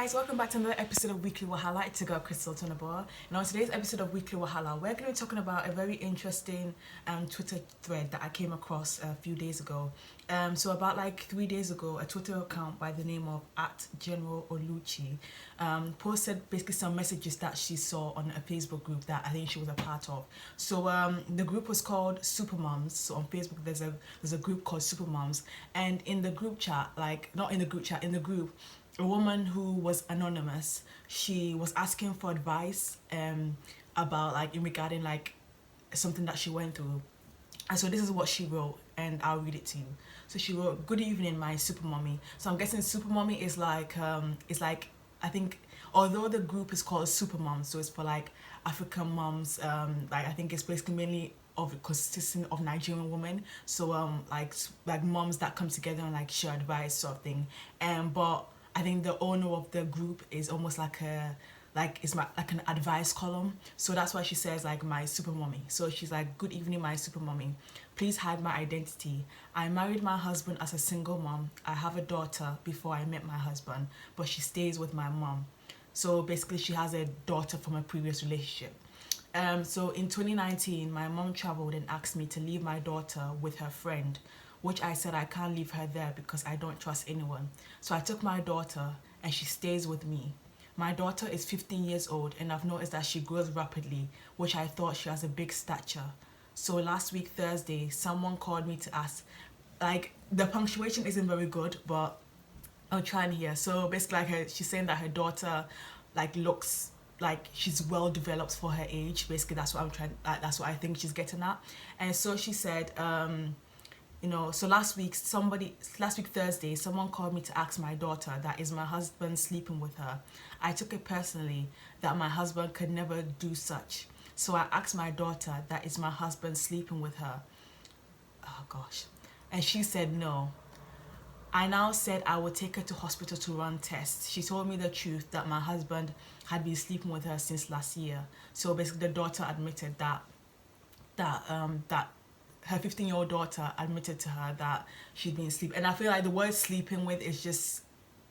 guys, welcome back to another episode of Weekly Wahala. It's a girl, Crystal Tweneboah. And on today's episode of Weekly Wahala, we're going to be talking about a very interesting Twitter thread that I came across a few days ago. So about like 3 days ago, a Twitter account by the name of @GeneralOluchi posted basically some messages that she saw on a Facebook group that I think she was a part of. So the group was called Supermoms. So on Facebook, there's a group called Supermoms, and in the group chat, like not in the group chat, in the group, a woman who was anonymous, she was asking for advice about like in regarding like something that she went through. And so this is what she wrote, and I'll read it to you. So she wrote, "Good evening, my super mommy." So I'm guessing super mommy is like I think, although the group is called Super Moms, so it's for like African moms, like I think it's basically mainly consisting of Nigerian women. So like moms that come together and like share advice sort of thing. But I think the owner of the group is almost like like an advice column. So that's why she says like my super mommy. So she's like, "Good evening, my super mommy. Please hide my identity. I married my husband as a single mom. I have a daughter before I met my husband, but she stays with my mom." So basically she has a daughter from a previous relationship. So in 2019, my mom traveled and asked me to leave my daughter with her friend, which I said I can't leave her there because I don't trust anyone. So I took my daughter and she stays with me. My daughter is 15 years old and I've noticed that she grows rapidly, which I thought she has a big stature. So last week, Thursday, someone called me to ask, like the punctuation isn't very good, but I'll try and hear. So basically like she's saying that her daughter like looks like she's well developed for her age. Basically that's what that's what I think she's getting at. And so she said, so last week Thursday, someone called me to ask my daughter that is my husband sleeping with her. I took it personally that my husband could never do such. So I asked my daughter that is my husband sleeping with her. Oh gosh. And she said no. I now said I would take her to hospital to run tests. She told me the truth that my husband had been sleeping with her since last year. So basically the daughter admitted that her 15-year-old daughter admitted to her that she'd been sleeping. And I feel like the word sleeping with is just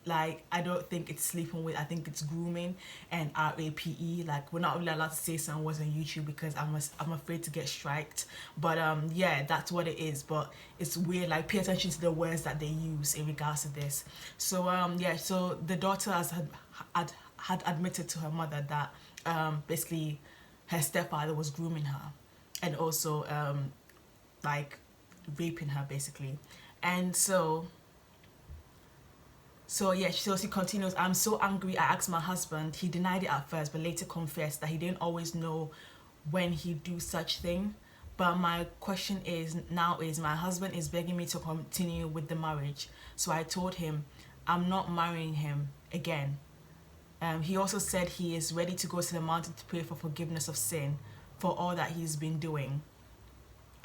like, I don't think it's sleeping with, I think it's grooming and RAPE. Like we're not really allowed to say certain words on YouTube because I'm afraid to get striked. But yeah, that's what it is. But it's weird, like pay attention to the words that they use in regards to this. So yeah, so the daughter had admitted to her mother that basically her stepfather was grooming her and also like raping her basically. And so yeah, so she continues, "I'm so angry. I asked my husband. He denied it at first, but later confessed that he didn't always know when he'd do such thing. But my question is my husband is begging me to continue with the marriage. So I told him I'm not marrying him again. He also said he is ready to go to the mountain to pray for forgiveness of sin for all that he's been doing.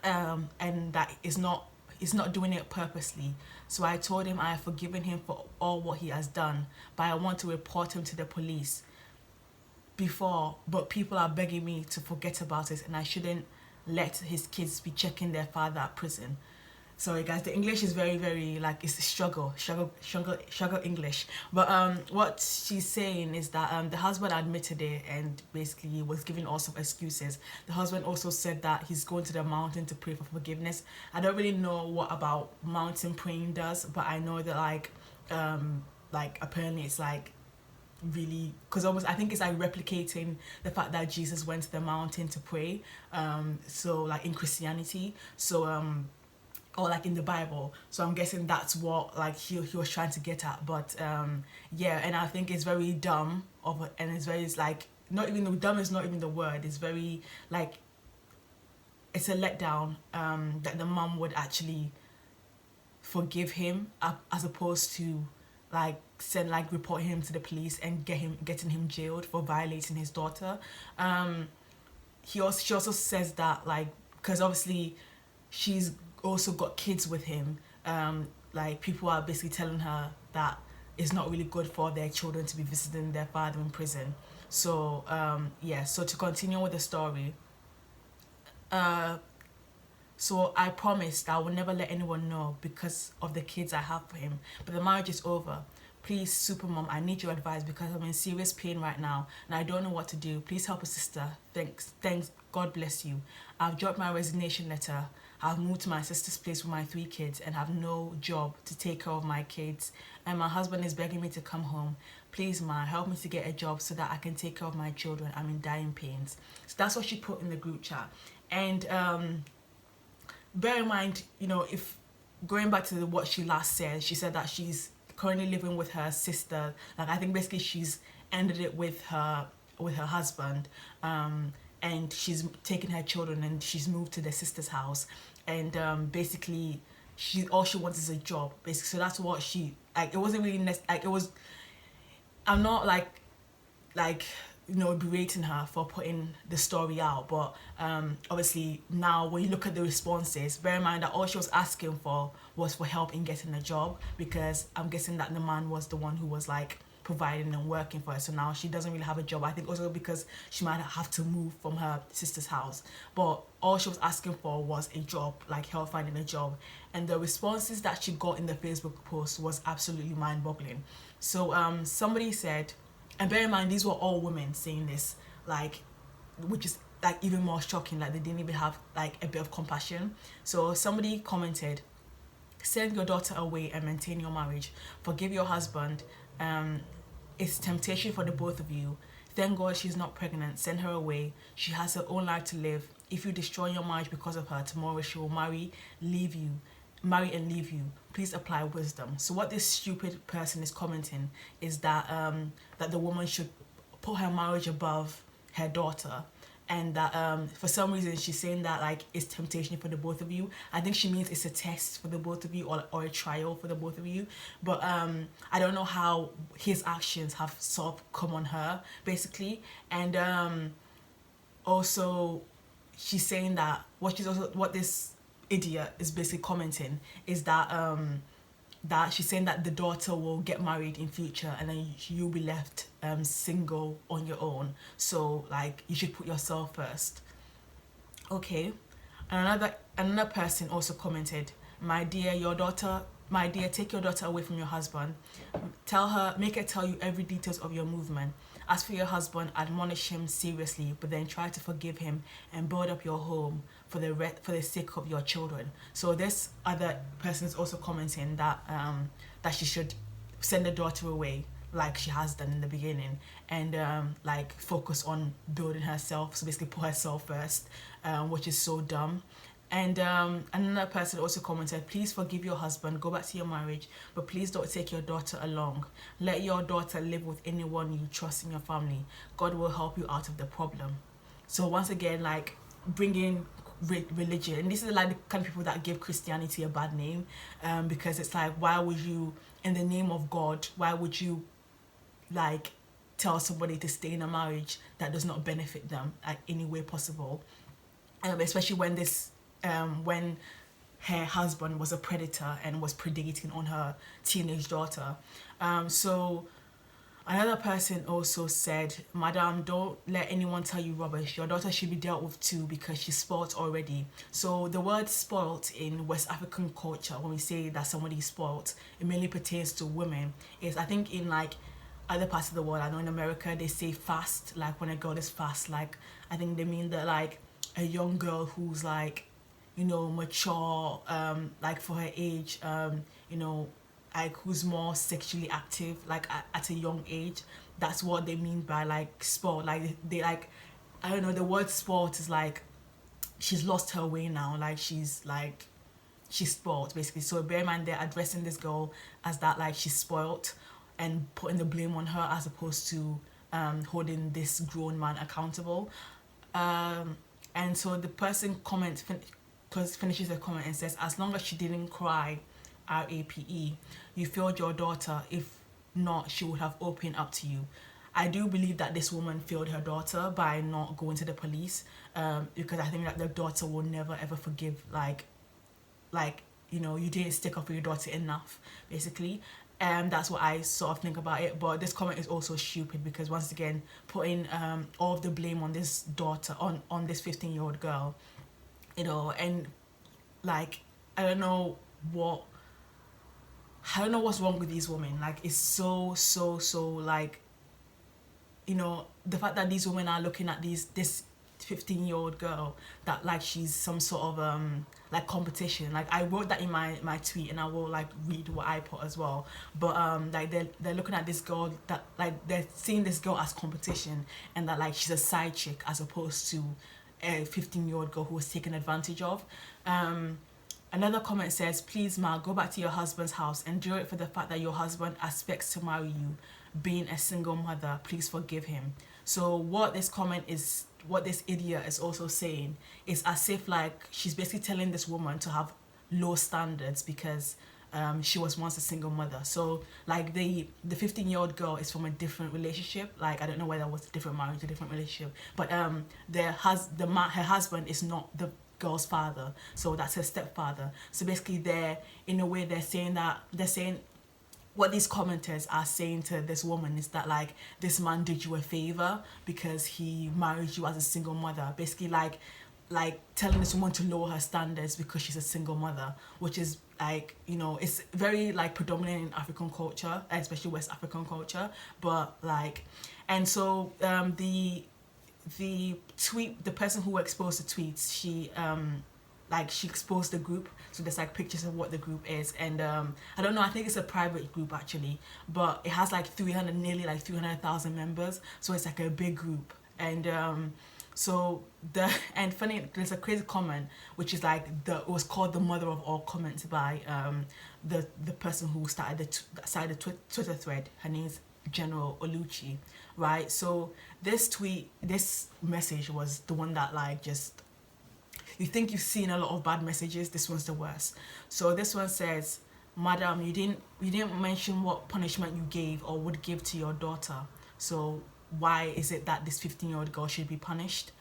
And that he's not doing it purposely. So I told him I have forgiven him for all what he has done, but I want to report him to the police but people are begging me to forget about it and I shouldn't let his kids be checking their father at prison." Sorry guys, the English is very, very like, it's a struggle English. But what she's saying is that the husband admitted it and basically was giving all sorts of excuses. The husband also said that he's going to the mountain to pray for forgiveness. I don't really know what about mountain praying does, but I know that like apparently it's like really, because almost I think it's like replicating the fact that Jesus went to the mountain to pray, so like in Christianity, so or like in the Bible. So I'm guessing that's what like he was trying to get at. But yeah, and I think it's very dumb and it's very, it's like, not even the dumb is not even the word, it's very like, it's a letdown that the mom would actually forgive him as opposed to like report him to the police and getting him jailed for violating his daughter. She also says that like, because obviously she's also got kids with him, like people are basically telling her that it's not really good for their children to be visiting their father in prison. So yeah, so to continue with the story, so I promised I would never let anyone know because of the kids I have for him, but the marriage is over. Please, Supermom, I need your advice because I'm in serious pain right now and I don't know what to do. Please help a sister. Thanks. God bless you. I've dropped my resignation letter. I've moved to my sister's place with my 3 kids and have no job to take care of my kids. And my husband is begging me to come home. Please, Ma, help me to get a job so that I can take care of my children. I'm in dying pains. So that's what she put in the group chat. And bear in mind, if going back to what she last said, she said that she's currently living with her sister. Like, I think basically she's ended it with her husband, and she's taken her children and she's moved to their sister's house, and basically all she wants is a job, basically. So that's what she, like, it wasn't really like, it was, I'm not like berating her for putting the story out, but obviously now when you look at the responses, bear in mind that all she was asking for was for help in getting a job, because I'm guessing that the man was the one who was like providing and working for her. So now she doesn't really have a job. I think also because she might have to move from her sister's house, but all she was asking for was a job, like help finding a job. And the responses that she got in the Facebook post was absolutely mind-boggling. So somebody said, and bear in mind, these were all women saying this, like, which is like even more shocking. Like, they didn't even have like a bit of compassion. So somebody commented, send your daughter away and maintain your marriage. Forgive your husband. It's temptation for the both of you. Thank God she's not pregnant. Send her away. She has her own life to live. If you destroy your marriage because of her, tomorrow she will marry and leave you. Please apply wisdom. So what this stupid person is commenting is that that the woman should put her marriage above her daughter, and that for some reason she's saying that like it's temptation for the both of you. I think she means it's a test for the both of you, or a trial for the both of you. But I don't know how his actions have sort of come on her, basically. And also she's saying that what this idiot is basically commenting is that that she's saying that the daughter will get married in future and then you'll be left single on your own. So like, you should put yourself first. Okay. And another person also commented, my dear, take your daughter away from your husband. Make her tell you every details of your movement. As for your husband, admonish him seriously, but then try to forgive him and build up your home for the sake of your children. So this other person is also commenting that that she should send the daughter away, like she has done in the beginning, and like focus on building herself. So basically put herself first, which is so dumb. And another person also commented, please forgive your husband, go back to your marriage, but please don't take your daughter along. Let your daughter live with anyone you trust in your family. God will help you out of the problem. So once again, like, bringing religion, and this is like the kind of people that give Christianity a bad name, because it's like, why would you, in the name of God, why would you like tell somebody to stay in a marriage that does not benefit them at any way possible, especially when her husband was a predator and was predating on her teenage daughter. So another person also said, Madam, don't let anyone tell you rubbish. Your daughter should be dealt with too because she's spoilt already. So the word spoilt in West African culture, when we say that somebody is spoilt, it mainly pertains to women. Is, I think, in like other parts of the world, I know in America they say fast, like when a girl is fast, like I think they mean that like a young girl who's like, mature, like for her age, like who's more sexually active, like at a young age. That's what they mean by like sport. Like they like, I don't know, the word sport is like she's lost her way now, like she's spoiled basically. So bear in mind, they're addressing this girl as that, like she's spoiled, and putting the blame on her as opposed to holding this grown man accountable. And so the person finishes the comment and says, as long as she didn't cry, RAPE, you failed your daughter. If not, she would have opened up to you. I do believe that this woman failed her daughter by not going to the police, because I think that the daughter will never ever forgive, you didn't stick up for your daughter enough, basically. And that's what I sort of think about it. But this comment is also stupid because, once again, putting all of the blame on this daughter, on this 15-year-old girl, and like, I don't know what I don't know what's wrong with these women. Like, it's so like, you know, the fact that these women are looking at this 15-year-old girl that like she's some sort of like competition. Like, I wrote that in my tweet, and I will like read what I put as well. But like they're looking at this girl, that like they're seeing this girl as competition, and that like she's a side chick as opposed to a 15-year-old girl who was taken advantage of. Another comment says, please, Ma, go back to your husband's house. Endure it for the fact that your husband expects to marry you. Being a single mother, please forgive him. So what this comment is, what this idiot is also saying, is as if like she's basically telling this woman to have low standards because she was once a single mother. So like the 15-year-old girl is from a different relationship. Like, I don't know whether it was a different marriage, a different relationship, but her husband is not the girl's father, so that's her stepfather. So basically they're, in a way, they're saying what these commenters are saying to this woman is that like this man did you a favor because he married you as a single mother. Basically like telling this woman to lower her standards because she's a single mother, which is like, you know, it's very like predominant in African culture, especially West African culture. But like, and so the tweet, the person who exposed the tweets, she exposed the group, so there's like pictures of what the group is, and I don't know, I think it's a private group actually, but it has like nearly 300,000 members, so it's like a big group. And and funny, there's a crazy comment which is like it was called the mother of all comments by the person who started the Twitter thread. Her name's General Oluchi, right? So this message was the one that like just, you think you've seen a lot of bad messages, this one's the worst. So this one says, Madam, you didn't mention what punishment you gave or would give to your daughter. So why is it that this 15-year-old girl should be punished?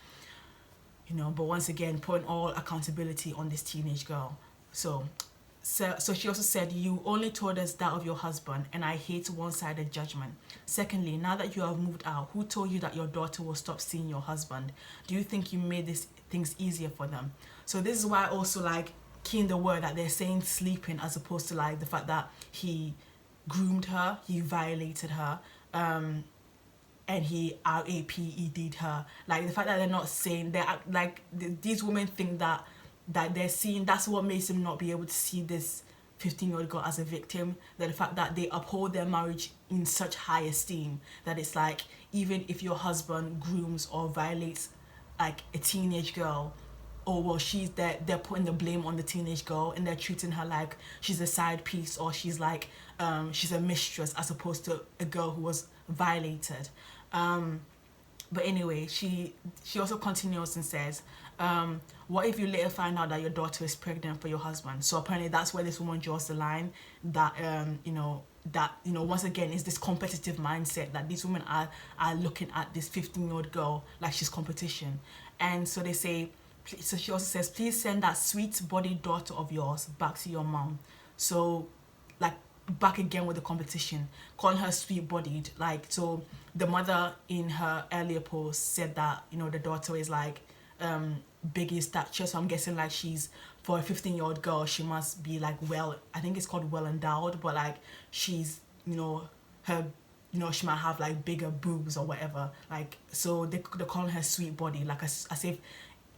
You know, but once again, putting all accountability on this teenage girl. So she also said, you only told us that of your husband, and I hate one-sided judgment. Secondly, now that you have moved out, who told you that your daughter will stop seeing your husband? Do you think you made these things easier for them? So this is why I also like key in the word that they're saying sleeping, as opposed to like the fact that he groomed her, he violated her, and he RAPED'd her. Like the fact that they're not saying, they're like these women think that they're seeing, that's what makes them not be able to see this 15-year-old girl as a victim. That the fact that they uphold their marriage in such high esteem, that it's like, even if your husband grooms or violates like a teenage girl, or well, they're putting the blame on the teenage girl, and they're treating her like she's a side piece, or she's like she's a mistress, as opposed to a girl who was violated. But anyway, she also continues and says, what if you later find out that your daughter is pregnant for your husband? So apparently that's where this woman draws the line, that once again is this competitive mindset, that these women are looking at this 15-year-old girl like she's competition. And so they say, so she also says, please send that sweet-bodied daughter of yours back to your mom. So like back again with the competition, calling her sweet-bodied. Like, so the mother in her earlier post said that, you know, the daughter is like big in stature, so I'm guessing like she's, for a 15-year-old girl, she must be like, well, I think it's called well endowed, but like she's, you know, her, you know, she might have like bigger boobs or whatever. Like, so they're calling her sweet body, like as if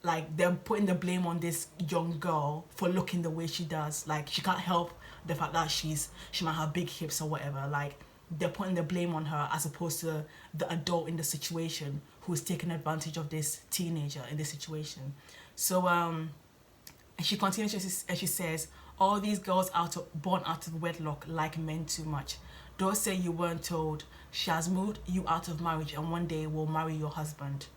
like they're putting the blame on this young girl for looking the way she does. Like, she can't help the fact that she might have big hips or whatever. Like, they're putting the blame on her, as opposed to the adult in the situation who's taking advantage of this teenager in this situation. So and she continues and she says, all these girls born out of wedlock like men too much. Don't say you weren't told. She has moved you out of marriage and one day will marry your husband.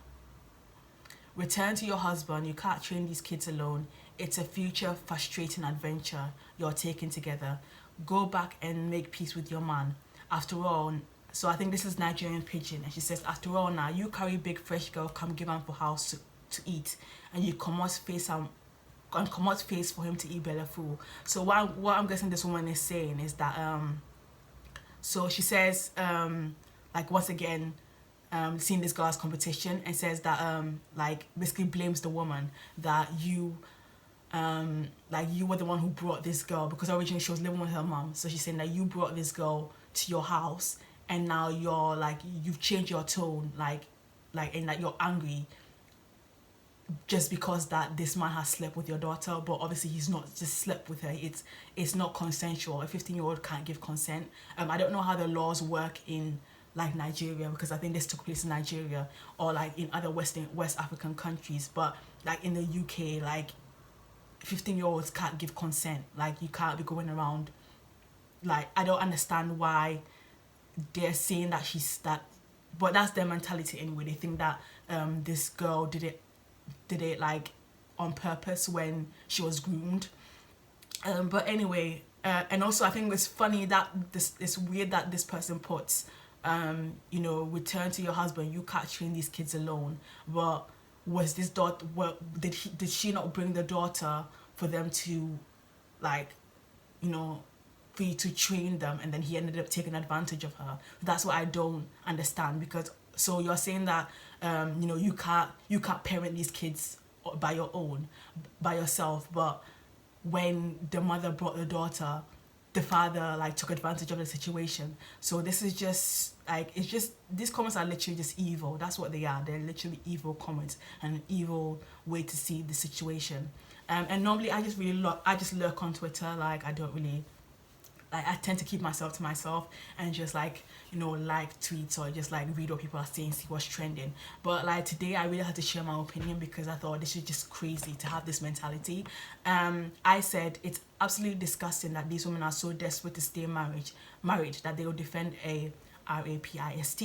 Return to your husband. You can't train these kids alone. It's a future frustrating adventure you're taking together. Go back and make peace with your man. After all, so I think this is Nigerian Pidgin, and she says, after all now, you carry big fresh girl, come give him for house to eat, and you come out face for him to eat belly full. So what I'm guessing this woman is saying is that so she says like, once again, seeing this girl as competition, and says that like basically blames the woman that you like you were the one who brought this girl, because originally she was living with her mom, so she's saying that you brought this girl to your house, and now you're like, you've changed your tone, and that you're angry just because that this man has slept with your daughter. But obviously he's not just slept with her, it's not consensual. A 15-year-old can't give consent. I don't know how the laws work in like Nigeria, because I think this took place in Nigeria, or like in other West African countries, but like in the UK, like 15-year-olds can't give consent. Like you can't be going around, like I don't understand why they're saying that she's that, but that's their mentality anyway. They think that this girl did it like on purpose when she was groomed. But anyway, and also I think it's funny that it's weird that this person puts you know, return to your husband, you can't train these kids alone. But was this daughter, did she not bring the daughter for them to, like, you know, for you to train them, and then he ended up taking advantage of her? That's what I don't understand. Because so you're saying that you know, you can't parent these kids by yourself, but when the mother brought the daughter, the father like took advantage of the situation. So this is just like, it's just, these comments are literally just evil. That's what they are. They're literally evil comments and an evil way to see the situation. And normally I just lurk on Twitter. Like I don't really, like, I tend to keep myself to myself and just like, you know, like tweets or just like read what people are saying, see what's trending. But like today I really had to share my opinion, because I thought this is just crazy to have this mentality. I said it's absolutely disgusting that these women are so desperate to stay married that they will defend a rapist.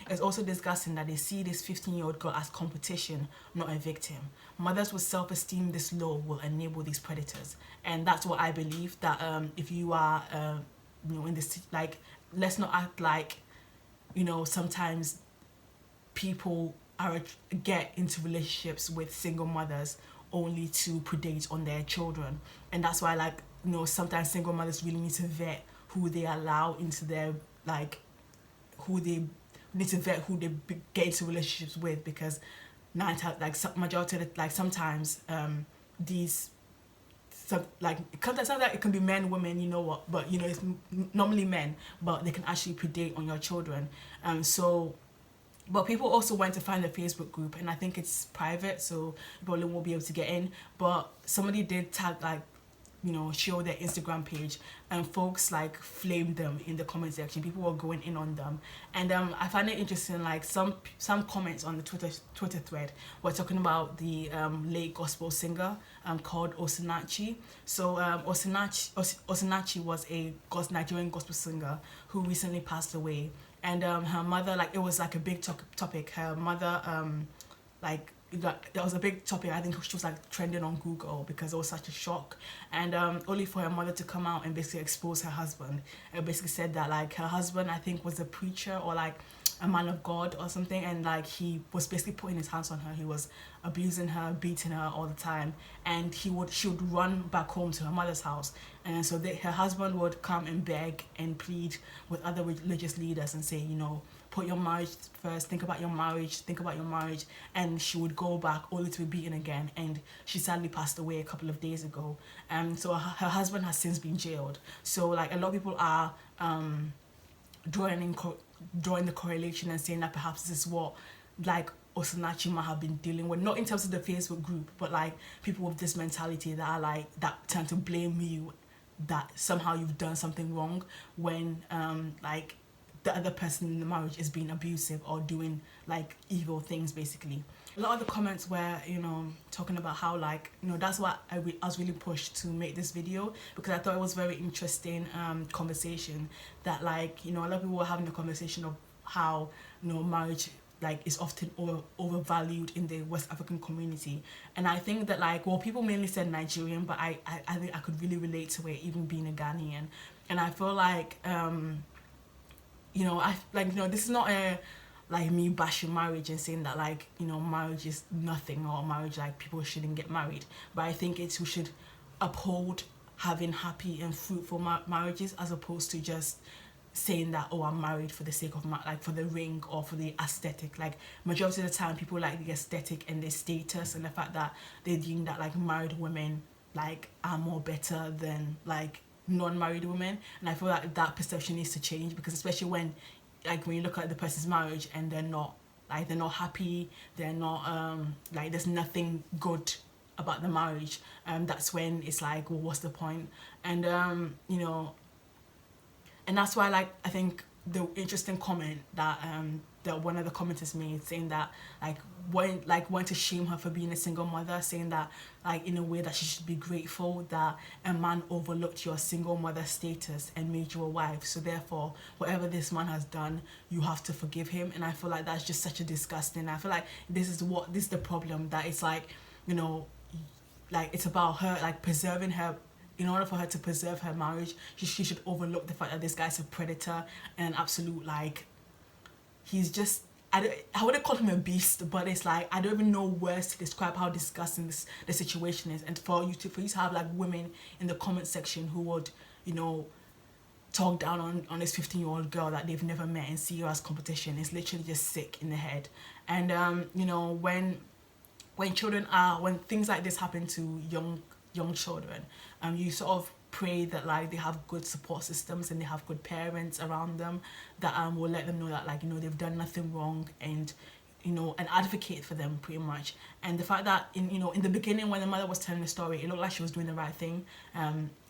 It's also disgusting that they see this 15-year-old girl as competition, not a victim. Mothers with self-esteem this low will enable these predators. And that's what I believe, that if you are you know, in this, like, let's not act like, you know, sometimes people get into relationships with single mothers only to predate on their children. And that's why, like, you know, sometimes single mothers really need to vet who they allow into their, like, who they need to vet who they get into relationships with, because majority of the, like, sometimes these, like, sometimes it can be men, women, you know what, but you know, it's normally men, but they can actually predate on your children. But people also went to find the Facebook group, and I think it's private, so you probably won't be able to get in. But somebody did tag, like, you know, show their Instagram page, and folks like flamed them in the comment section. People were going in on them, and I find it interesting. Like some comments on the Twitter thread were talking about the late gospel singer called Osinachi. So Osinachi was a Nigerian gospel singer who recently passed away, and her mother, like, it was like a big topic. Her mother like, that was a big topic. I think she was like trending on Google because it was such a shock. And only for her mother to come out and basically expose her husband. It basically said that, like, her husband, I think, was a preacher or like a man of God or something, and like he was basically putting his hands on her. He was abusing her, beating her all the time, and she would run back home to her mother's house. And so her husband would come and beg and plead with other religious leaders and say, you know, put your marriage first, think about your marriage, and she would go back only to be beaten again. And she sadly passed away a couple of days ago. So her husband has since been jailed. So like, a lot of people are drawing the correlation and saying that perhaps this is what, like, Osinachi might have been dealing with, not in terms of the Facebook group, but like people with this mentality that are like, that tend to blame you, that somehow you've done something wrong, when like the other person in the marriage is being abusive or doing like evil things, basically. A lot of the comments were, you know, talking about how, like, you know, that's why I was really pushed to make this video, because I thought it was very interesting conversation, that, like, you know, a lot of people were having a conversation of how, you know, marriage, like, is often overvalued in the West African community. And I think that, like, well, people mainly said Nigerian, but I think I could really relate to it, even being a Ghanaian. And I feel like you know, this is not a, like, me bashing marriage and saying that, like, you know, marriage is nothing, or marriage, like, people shouldn't get married. But I think we should uphold having happy and fruitful marriages, as opposed to just saying that, oh, I'm married for the sake of like, for the ring or for the aesthetic. Like, majority of the time people like the aesthetic and the status, and the fact that they deem that, like, married women, like are more better than like non-married women, and I feel like that perception needs to change, because especially when you look at the person's marriage and they're not happy, they're not like there's nothing good about the marriage, that's when it's like, well, what's the point? And you know, and that's why, like, I think the interesting comment that that one of the commenters made, saying that want to shame her for being a single mother, saying that like in a way that she should be grateful that a man overlooked your single mother status and made you a wife, so therefore whatever this man has done, you have to forgive him. And I feel like that's just such a disgusting, I feel like this is the problem, that it's like, you know, like it's about her like preserving her. In order for her to preserve her marriage, she should overlook the fact that this guy's a predator and an absolute, like, he's just, I wouldn't call him a beast, but it's like, I don't even know words to describe how disgusting the situation is. And for you to have like women in the comment section who would, you know, talk down on this 15-year-old girl that they've never met and see her as competition, is literally just sick in the head. And you know, when things like this happen to young children, you sort of pray that like they have good support systems and they have good parents around them that will let them know that, like, you know, they've done nothing wrong, and you know, and advocate for them pretty much. And the fact that in the beginning, when the mother was telling the story, it looked like she was doing the right thing,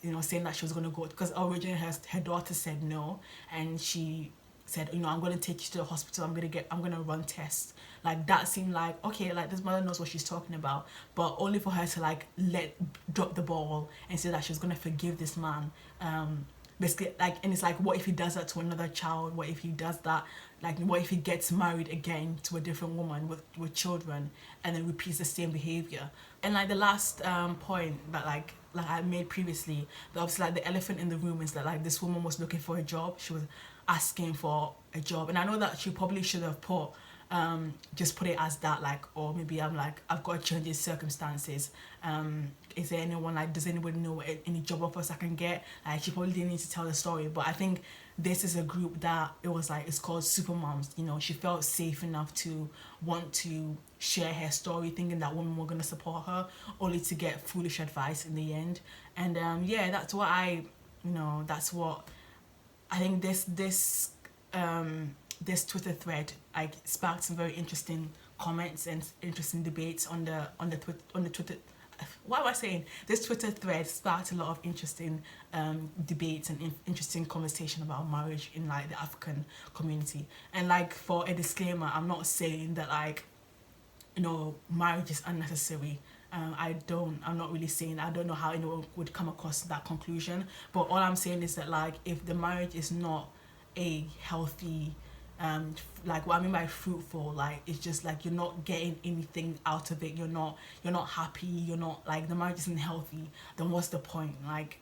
you know, saying that she was going to go, because originally her daughter said no, and she said, you know, I'm going to take you to the hospital, I'm going to run tests. Like, that seemed like, okay, like this mother knows what she's talking about, but only for her to like drop the ball and say that she was going to forgive this man. Basically, like, and it's like, what if he does that to another child? What if he does that, like, what if he gets married again to a different woman with children and then repeats the same behavior? And like the last point that like I made previously, that obviously like the elephant in the room is that like this woman was looking for a job, she was asking for a job, and I know that she probably should have just put it as that, like, or maybe I'm like, I've got to change circumstances, is there anyone, like, does anybody know any job offers I can get? Like, she probably didn't need to tell the story, but I think this is a group that it was like, it's called super moms. You know, she felt safe enough to want to share her story, thinking that women were going to support her, only to get foolish advice in the end. And yeah, that's what I think this Twitter thread like sparked some very interesting comments and interesting debates on the Twitter. What am I saying? This Twitter thread sparked a lot of interesting debates and interesting conversation about marriage in like the African community. And like, for a disclaimer, I'm not saying that, like, you know, marriage is unnecessary. I'm not really saying, I don't know how anyone would come across that conclusion, but all I'm saying is that, like, if the marriage is not a healthy, like, what I mean by fruitful, like, it's just like you're not getting anything out of it, you're not happy, you're not, like, the marriage isn't healthy, then what's the point? Like,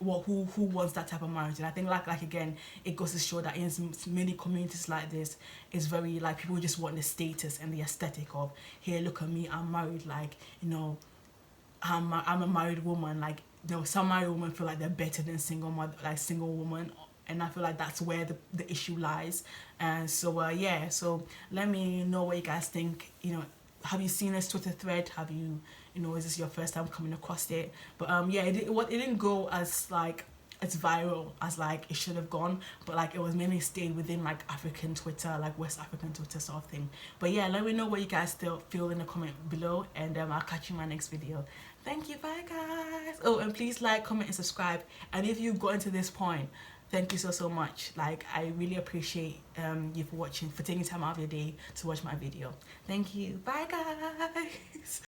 who wants that type of marriage? And I think like again, it goes to show that in many communities like this, it's very like, people just want the status and the aesthetic of, here, look at me, I'm married, like, you know, I'm a married woman. Like, you know, some married women feel like they're better than single woman, and I feel like that's where the issue lies. And so yeah, so let me know what you guys think. You know, have you seen this Twitter thread? Have you, you know, is this your first time coming across it? But yeah, it didn't go as like as viral as like it should have gone, but like it was mainly stayed within like African Twitter, like West African Twitter sort of thing. But yeah, let me know what you guys still feel in the comment below, and I'll catch you in my next video. Thank you, bye guys. Oh, and please like, comment and subscribe, and if you've gotten to this point, thank you so much. Like, I really appreciate you for watching, for taking time out of your day to watch my video. Thank you, bye guys.